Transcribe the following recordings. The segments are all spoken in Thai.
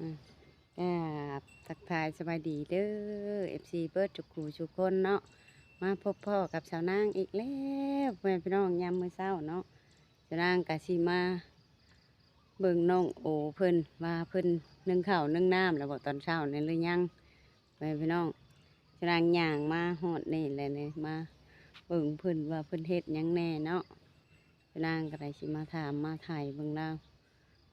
อ่ทักทายสบายดีเด้อ FC เบิร์ดจุกคูทุกคนเนาะมาพบพ่อกับสาวนางอีกแล้วแม่พี่น้องยามมื้อเช้าเนาะสาวนางกะสิมาเบิ่งน้องโอเพิ่นว่าเพิ่นนึ่งข้าวนึ่งน้ำแล้วบอกตอนเช้านี่หรือยังแม่พี่น้องสาวนางย่างมาฮอดนี่แหละนี่มาเบิ่งเพิ่นว่าเพิ่นเฮ็ดหยังแน่เนาะสาวนางก็ได้สิมาถามมาถ่ายเบิ่งแล้ว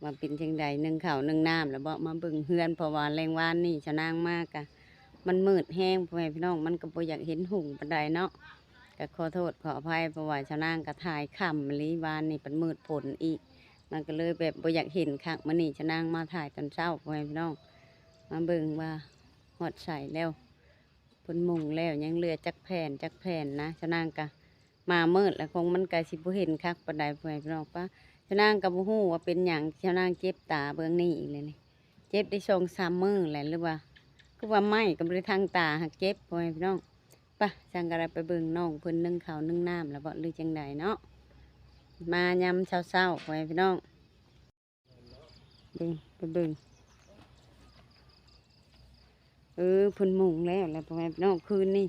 ว่าเป็นจังใดนึ่งข้าวนึ่งน้ำแล้วบอกมาเบิ่งเฮือนเพราะว่าแรงวานนี่สาวนางมากะ มันมืดแห้งพ่อแม่พี่น้องมันก็บ่อยากเห็นหุ่งปานใดเนาะก็ขอโทษขออภัยเพราะว่าชาวนางก็ถ่ายค่ำลีวานนี่เป็นมืดผลอีกมันก็เลยแบบบ่อยากเห็นคักมื้อนี้ชาวนางมาถ่ายตอนเช้าพ่อแม่พี่น้องมาเบิ่งว่าฮอดใส่แล้วเพิ่นมุงแล้วยังเหลือจักแผ่นนะชาวนางก็มามืดแล้วคงมันก็สิบ่เห็นคักปานใดพ่อแม่พี่น้องปะชาวนางก็บ่ฮู้ว่าเป็นหยังชาวนางเจ็บตาเบื้องนี้อีกเลยนี่เจ็บได้2-3 มื้อแหละหรือว่า ก็ว่าไม่ก็บริทางตาหักเจ็บพ่อแม่พี่น้องปะจังกระไปเบิ่งน้องเพิ่นนึ่งข้าวนึ่งน้ำแล้วบ่หรือจังใดเนาะมายำเช้าๆพ่อแม่พี่น้องเบิ่งไปเบิ่งเพิ่นมุงแล้วพ่อแม่พี่น้องคืนนี้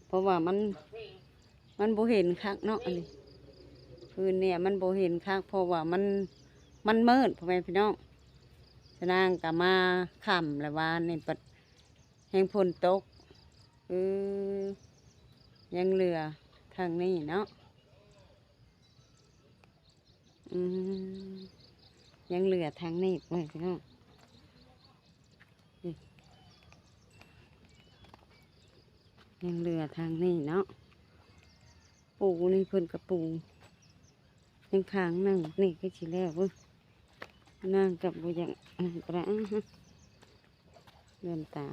เพราะว่ามันบ่เห็นคักเนาะอันนี้คืนเนี่ยมันบ่เห็นคักเพราะว่ามันมืดพ่อแม่พี่น้องฉะนั้นก็มาค่ำแล้วว่านี่ปัดแห่งฝนตกยังเหลือทางนี้เนาะยังเหลือทางนี้ไว้พี่น้องยังเหลือทางนี้เนาะปูนี่เพิ่นกับปูยังค้างนั่งนี่ก็สิแล้วเว้ยนั่งกับบุยังกระเดินตา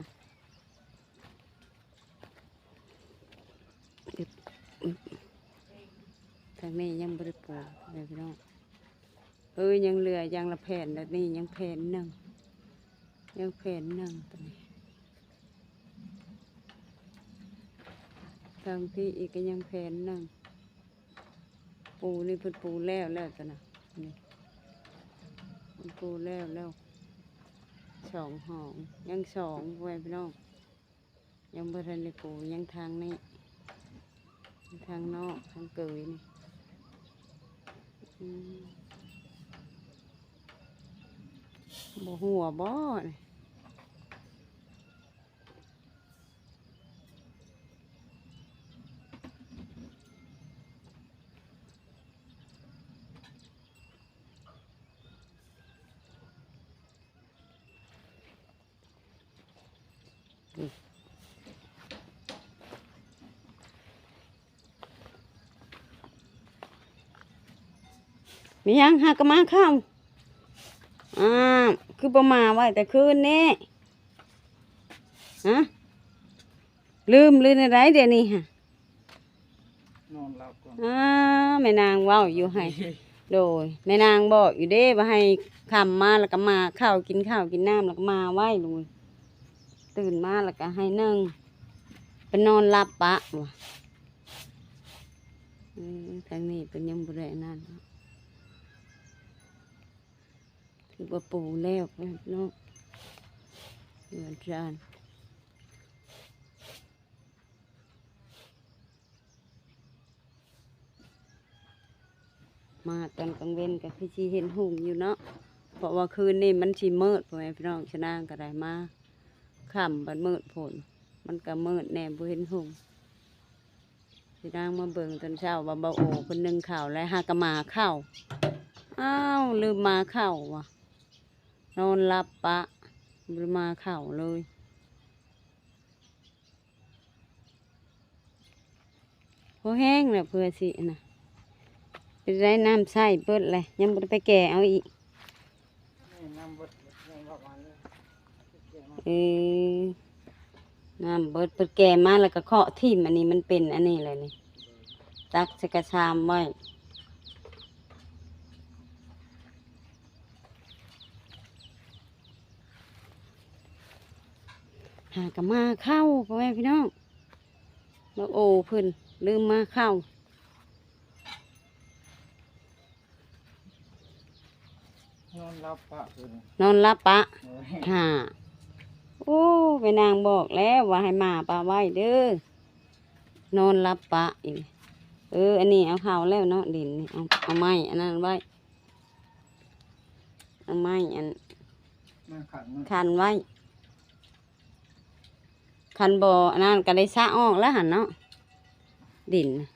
ทางนี้ยังบริปูเลยพี่น้องยังเหลือยังละแผ่นแล้วนี่ยังแผ่นหนึ่งยังแผ่นหนึ่งตรงนี้ทางที่อีกก็ยังแผ่นหนึ่งปูนี่เพิ่นปูแล้วจ้ะนะนี่มันปูแล้ว2 ห้องยัง2ไว้พี่น้องยังบ่ทันได้ปูยังทางนี้ทางนอกทางเกยนี่บ่หัวบ่นี่มียังหากมาเข้าคือประมาไว้แต่คืนนี้ฮะลืมอะไรเดี๋ยวนี้ฮะนอนหลับก่อนแม่นางเว้าอยู่ให้ โดยแม่นางบอกอยู่เด้ว่าให้คำมาแล้วก็มาข้าวกินน้ำแล้วก็มาไหว้ลุงตื่นมาแล้วก็ให้นึ่งไปนอนหลับปะวะทางนี้เป็นยังบุเรนั่นถือว่าปูแล้วเนาะเดือดจานมาตอนกลางเว้นก็คือชีเห็นหุ่งอยู่เนาะเพราะว่าคืนนี้มันชีมืดพ่อแม่พี่น้องชนะก็ได้มาค่ำบัดมืดผลมันก็มืดแน่บ่เห็นหุ่งพี่นางมาเบิ่งตอนเช้าว่าเบาโอคนนึ่งข้าวแล้วหากมาข้าวลืมมาข้าวว่ะนอนหลับปะลืมมาข้าวเลยพอแห้งแล้วเพื่อสินะไปได้น้ำใส่เปิดเลยยังบ่ได้ไปแก่เอาอีกน้ำเบิดเปิดแก่มาแล้วก็เคาะทิ่มอันนี้มันเป็นอันนี้เลยนี่ตักใส่กระชามไว้หากมาเข้าพ่อแม่พี่น้องแล้วโอ้เพิ่นลืมมาเข้าน อนหลับ รับปะคืน นอนรับปะ โอ้ย ค่ะโอ้ไปนางบอกแล้วว่าให้มาปะไว้เด้อนอนรับปะอีกอันนี้เอาเข้าแล้วเนาะดินนี่เอาไม้อันนั้นไว้เอาไม้อัน มาขันมา คันไว้คันบ่อันนั้นก็ได้ซะออกแล้วหันเนาะดินน่ะ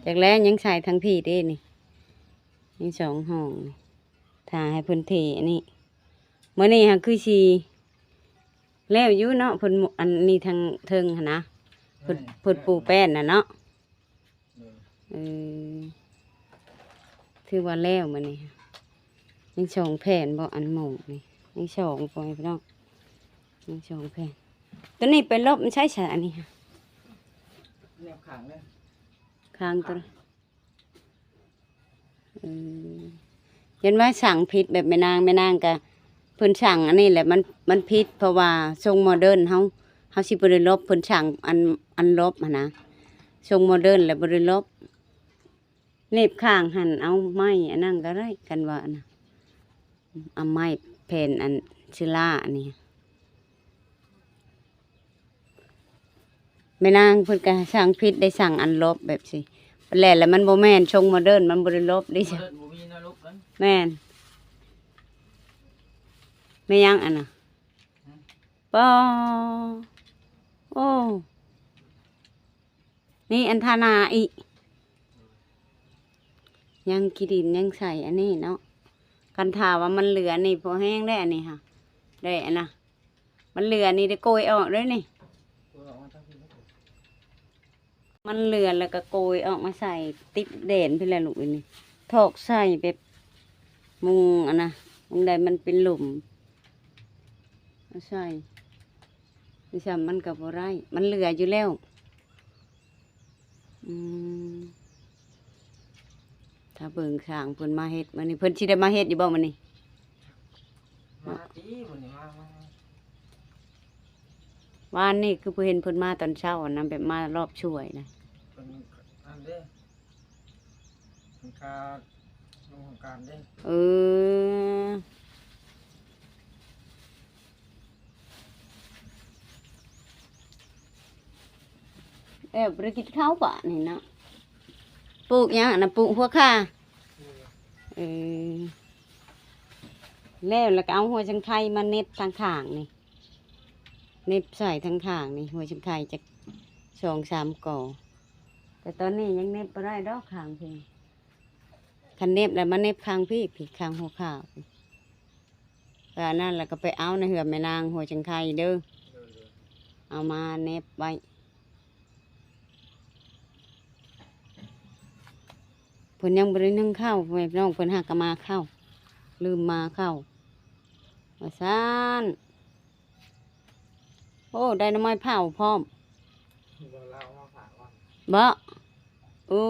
จากแล้วยังใส่ทั้งพี่เด้นี่ยังสองห้องนี่ถ่าให้เพิ่นเทอันนี้มื้อนี้ฮะคือสิแล้วอยู่เนาะเพิ่นอันนี้ทางเทิงหั่นนะเพิ่นปูแป้นน่ะเนาะเออถือว่าแล้วมื้อนี้ยังสองแผ่นบ่อันหมงนี่ยังสองปล่อยพี่น้องยังสองแผ่นตัวนี้เป็นลบมันใช้สารนี่ค่ะ แนวขังเลย ค้างตัวยันว่าสั่งผิดแบบแม่นางกะเพิ่นสั่งอันนี้แหละมันผิดเพราะว่าทรงโมเดิร์นเฮาสิบ่ได้ลบเพิ่นสั่งอันลบหั่นนะทรงโมเดิร์นแล้วบ่ได้ลบเล็บข้างหั่นเอาไม้อันนั้นก็ได้กันว่าอันน่ะเอาไม้แผ่นอันชิล่าอันนี้แม่นางเพิ่นก็สั่งผิดได้สั่งอันลบแบบสิแล้วมันบ่แม่นทรงโมเดิร์นมันบ่ได้ลบดิจ้ะ เดินบ่มีนะลูกนั้น แม่นไม่ยังอันน่ะปอโอ้นี่อันธานาอีกยังกิดินยังใส่อันนี้เนาะกันถาว่ามันเหลือนี่พอแห้งได้อันนี้ค่ะได้อันน่ะมันเหลือนี่ได้โกยออกด้วยนี่ ตัวออกมาทั้งที่ มันเหลือแล้วก็โกยออกมาใส่ติดเด่นพี่แหละลูกอันนี่ถอกใส่แบบมุงอันน่ะมุงใดมันเป็นหลุมเอาใส่ดิฉันมันกับบ่ไรมันเหลืออยู่แล้วถ้าเบิ่งข้างเพิ่นมาเฮ็ดมื้อนี้เพิ่นสิได้มาเฮ็ดอยู่บ่มื้อนี้ มาตีวันนี้มา วานนี่คือเพิ่นเห็นเพิ่นมาตอนเช้าอะนะแบบมารอบช่วยนะ เป็นอันเด้เป็นคาลงของการเด้ เออบ่ได้กินข้าวปะนี่เนาะปลูกหยังอันน่ะปลูกหัวข่าเออแล้วก็เอาหัวชังไข่มาเน็บทางข้างนี่เน็บใส่ทางข้างนี่หัวชังไข่จะ2-3ก่อแต่ตอนนี้ยังเน็บบ่ได้ดอกข้างเพิ่นคันเน็บแล้วมาเน็บข้างพี่ข้างหัวข่าก็อันนั่นแล้วก็ไปเอาในเหือแม่นางหัวชังไข่เด้อเอามาเน็บไว้เพิ่นยังบ่ได้นึ่งข้าวพ่อแม่พี่น้องเพิ่นหากะมาข้าวลืมมาข้าวว่าซ่านโอ้ได้น้ำไม้เผาพร้อม เรามาฝากว่า บ่โอ้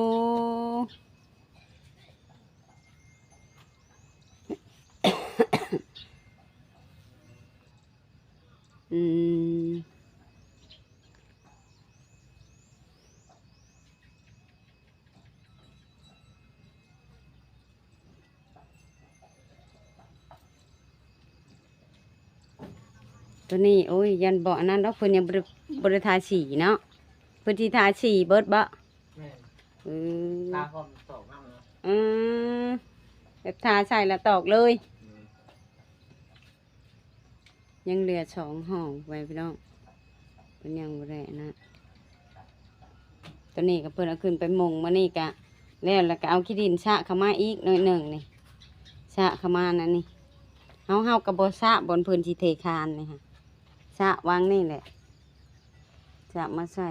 อืมตัวนี้โอ้ยยันบ่อันนั้นดอกเพิ่นยังบ่ได้ทาสีเนาะเพิ่นสิทาสีเบิดบ่ แม่ เออ ตาผมตกน้ำนะ อืมแบบทาใส่แล้วตอกเลย ยังเหลือ2ห้องไว้พี่น้องเพิ่นยังบ่ได้อันนะตัวนี้ก็เพิ่นเอาขึ้นไปมุงมานี่ก็แล้วก็เอาขี้ดินชะเข้ามาอีกหน่อยหนึ่งนี่ชะเข้ามานั่นนี่เฮาก็บ่ชะบนเพิ่นสิเทคานนี่ค่ะชะวางนี่แหละชะมาใส่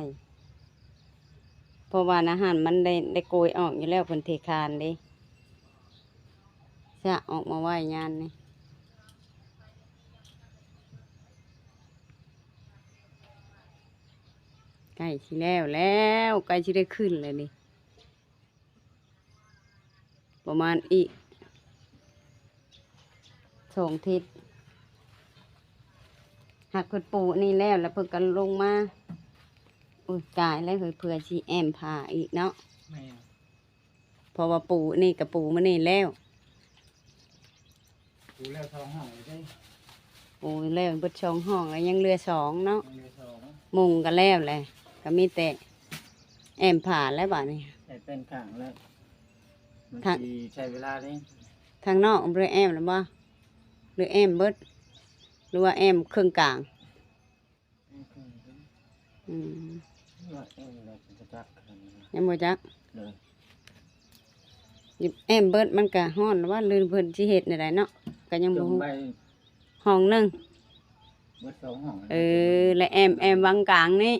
เพราะว่าอาหารมันได้โกยออกอยู่แล้วเพิ่นเทคานเด้ชะออกมาไว้ยานนี่ใกล้สิแล้วใกล้สิได้ขึ้นเลยนี่ประมาณอีก2 ทิศหากเพิ่นปูนี่แล้วเพิ่นก็ลงมาอุ้ยกายแล้วเผื่อสิแอมผ่าอีกเนาะ แม่ เพราะว่าปูนี่กับปูมันนี่แล้ว ปูแล้วท้องห้องเลยได้ โอ้ยแล้วเบิดช่องห้องแล้วยังเหลือสองเนาะ มันเลยสอง มุงก็แล้วแหละก็มีแต่แอมผ่านแล้วบัดนี้ ใส่เป็นข้างแล้วมัน ทาง สิใช้เวลานี่ ทางนอกบ่ได้แอมแล้วบ่หรือแอมเบิดหรือว่าแอมครึ่งกลางอืม ว่าเราจะจักกันนะ ยังบ่จัก เลย หยิบแอมเบิดมันก็ฮ้อนว่าลืนเพิ่นสิเฮ็ดได้เนาะก็ยัง จ บ่ ง ฮู้ ไป ห้องหนึง เบิดสองห้อง และแอมวางกลางนี่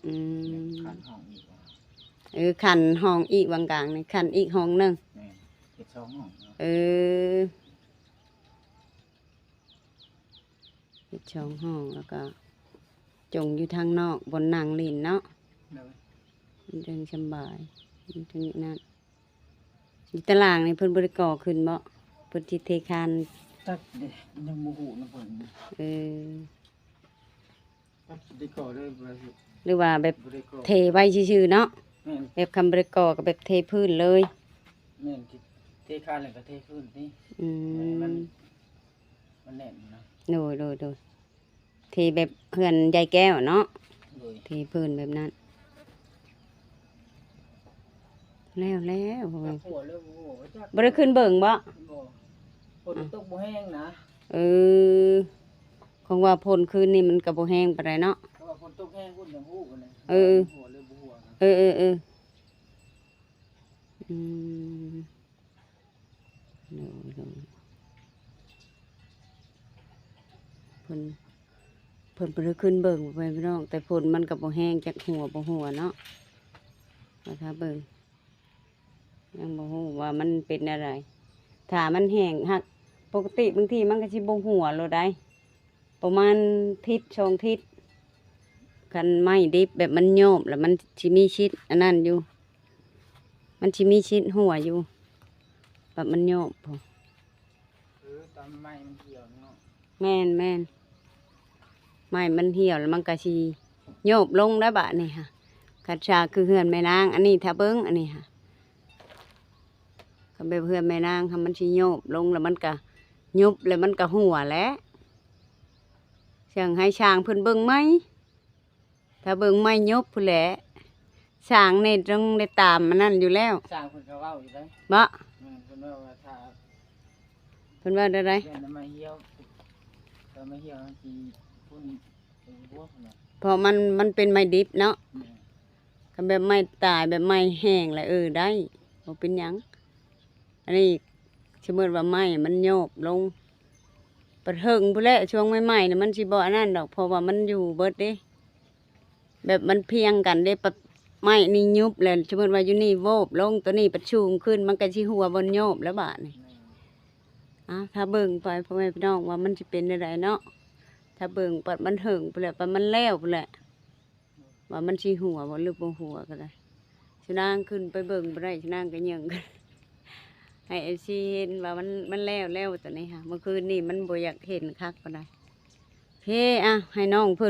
อืม ขันห้องอีกว่า ขันห้องอีกวางกลางนี่ขันอีกห้องหนึง แม่เบิดสองห้องเนาะ เฮ็ดช่องห้องแล้วก็จงอยู่ทางนอกบนนางลินเนาะ เลย มันจึงสำบายมันจึงนั่นอยู่ตารางนี่เพิ่นบริก่อขึ้นบ่เพิ่นสิเทคาน ตักเด็ยังโมโหนะเพิ่น เออ ตักได้ก่อเลยบ่ได้ หรือว่าแบบ บ่ได้ก่อ เทไว้ซื่อๆเนาะ แม่น แบบคำบริก่อกับแบบเทพื้นเลย แม่นที่เทคานแล้วก็เทพื้นนี่ อืม มันแน่นนะ โดยเทแบบเฮือนยายแก้วเนาะ โดย เทพื้นแบบนั้นแล้วพ่อแม่ จักหัวเลยโอ้โหจัก บ่ได้ขึ้นเบิ่งบ่ บ่ฝนตกบ่แห้งนะ เออของว่าพลคืนนี่มันก็บ่แห้งปานใดเนาะ เพราะว่าฝนตกแห้งพุ่นยังฮู้กันเลย เออ หัวเลยบ่หัวนะ เอออืมโดยเพิ่นบ่ได้ขึ้นเบิ่งไปพี่น้องแต่ฝนมันก็บ่แห้งจากหัวเนาะว่าถ้าเบิ่งยังบ่ฮู้ว่ามันเป็นอะไรถ้ามันแห้งหักปกติบางทีมันก็สิบ่หัวโลดได้ประมาณทิศสองทิศคันไม้ดิบแบบมันโยบแล้วมันสิมีชิดอันนั้นอยู่ มันสิมีชิดหัวอยู่แบบมันโยบพอ ตอนไม้มันเหี่ยวเนาะ แม่นไม้มันเหี่ยวแล้วมันก็สิโยบลงได้บะนี่ค่ะกัจฉาคือเฮือนแม่นาง อันนี้ถ้าเบิ้งอันนี้ค่ะก็แบบเฮือนแม่นางค่ะมันสิโยบลงแล้วมันก็ยุบแล้วมันก็หัวแหล้วเสียงให้ช้างเพิ่นเบิ้งไหมถ้าเบิ้งไม่ยุบพุ่นแหละช้างนี่ต้องได้ตามมันนั่นอยู่แล้ว สร้างเพิ่นก็เว้าอยู่ได้ บ่ แม่นเพิ่นว่าถ้า เพิ่นว่าได้ไร เดือนน้ำไม้เหี่ยวถ้าไม้เหี่ยวมันสิพุ่นเป็นพวกน่ะ เพราะมันเป็นไม้ดิบเนาะ แม่น ก็แบบไม้ตายแบบไม้แห้งแหละได้บ่เป็นหยัง อันนี้สมมติว่าไม้มันโยบลงประเทิงพุ่นแหละช่วงใหม่ๆเนี่ยมันสิบ่อันนั้นดอกเพราะว่ามันอยู่เบิดเด้แบบมันเพียงกันเด้ปะไม้นี่ยุบแล้วสมมติว่าอยู่นี่โวบลงตัวนี้ประชูงขึ้นมันก็สิหัวบนโยบแล้วบาดนี่ แม่น ถ้าเบิ่งไปพ่อแม่พี่น้องว่ามันสิเป็นได้ไดเนาะถ้าเบิ่งปัดมันเถิงพุ่นแหละปัดมันแล้วพุ่นแหละ ว่ามันสิหัวบ่หรือบ่หัวก็ได้ชนางขึ้นไปเบิ่งบ่ได้ชนางก็ยังกัน ให้เอฟซีเห็นว่ามันแล้วตัวนี้ค่ะเมื่อคืนนี่มันบ่อยากเห็นคักปานใดเฮ้ให้น้องเพิ่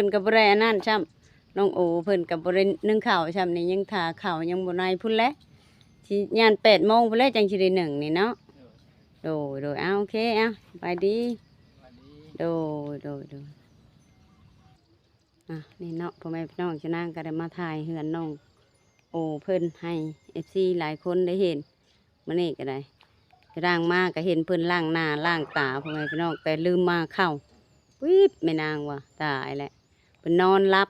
นก็บ่ได้อันนั้นซ้ำน้องโอเพิ่นก็บ่ได้นึ่งข้าวซ้ำนี่ยังทาข้าวยังบ่นายพุ่นแหละสิย่าน8 โมงพุ่นแหละจังสิได้นึ่งนี่เนาะโดยโอเคไปดี สวัสดี โดยนี่เนาะพ่อแม่พี่น้องชะนางก็ได้มาถ่ายเฮือนน้องโอเพิ่นให้เอฟซีหลายคนได้เห็นมื้อนี้ก็ได้กระด้างมากก็เห็นเพิ่นล้างหน้าล้างตาพ่อแม่พี่น้องแต่ลืมมาเข้าวิบแม่นางว่ะตายแหละเพิ่นนอนรับ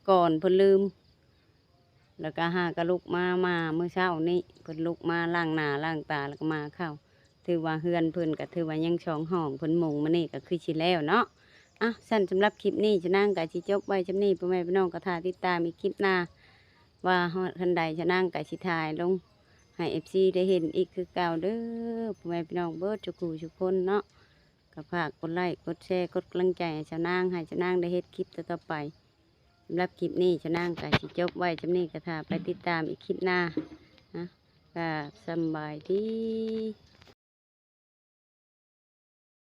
ก่อนเพิ่นลืม แล้วก็ก็ลุกมาเมื่อเช้านี้เพิ่นลุกมาล้างหน้าล้างตาแล้วก็มาเข้าถือว่าเฮือนเพิ่นก็ถือว่ายังช่องห้องเพิ่นมุงมื้อนี้ก็คือสิแล้วเนาะ สั้นสำหรับคลิปนี้จะนั่งกับชิจบไว้จำนี้พ่อแม่พี่น้องก็ท่าติดตามอีกคลิปหน้าว่าทันใดจะนั่งกับชิทายลงให้เอฟซีได้เห็นอีกคือเก่าเด้อพ่อแม่พี่น้องเบิร์ดจุกูทุกคนเนาะก็ฝากกดไลค์กดแชร์กดกำลังใจให้เจะนั่งให้เจะนั่งได้เฮ็ดคลิปต่อไปสำหรับคลิปนี้จะนั่งกับชิจบไว้จำนี้ก็ท่าไปติดตามอีกคลิปหน้านะก็สำบายดี